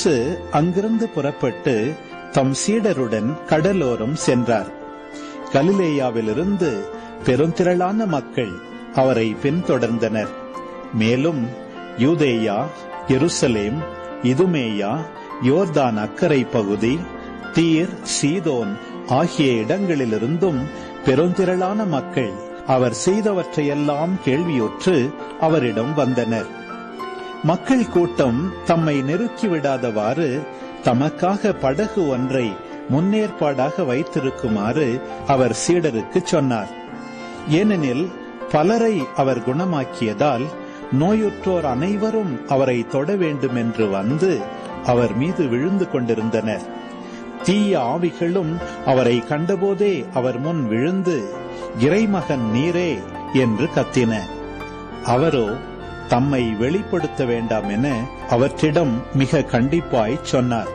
இயேசு அங்கிருந்து புறப்பட்டு தம் சீடருடன் கடலோரம் சென்றார். கலிலேயாவிலிருந்து பெருந்திரளான மக்கள் அவரை பின்தொடர்ந்தனர். மேலும் யூதேயா, எருசலேம், இதுமேயா, யோர்தான் அக்கரை பகுதி, தீர், சீதோன் ஆகிய இடங்களிலிருந்தும் பெருந்திரளான மக்கள் அவர் செய்தவற்றையெல்லாம் கேள்வியுற்று அவரிடம் வந்தனர். மக்கள் கூட்டம் தம்மை நெருக்கிவிடாதவாறு தமக்காக படகு ஒன்றை முன்னேற்பாடாக வைத்திருக்குமாறு அவர் சீடருக்கு சொன்னார். ஏனெனில் பலரை அவர் குணமாக்கியதால் நோயுற்றோர் அனைவரும் அவரை தொட வேண்டும் என்று வந்து அவர் மீது விழுந்து கொண்டிருந்தனர். தீய ஆவிகளும் அவரை கண்டபோதே அவர் முன் விழுந்து, இறைமகன் நீரே என்று கத்தின. அவரோ தம்மை வெளிப்படுத்த வேண்டாம் என அவற்றிடம் மிக கண்டிப்பாய் சொன்னார்.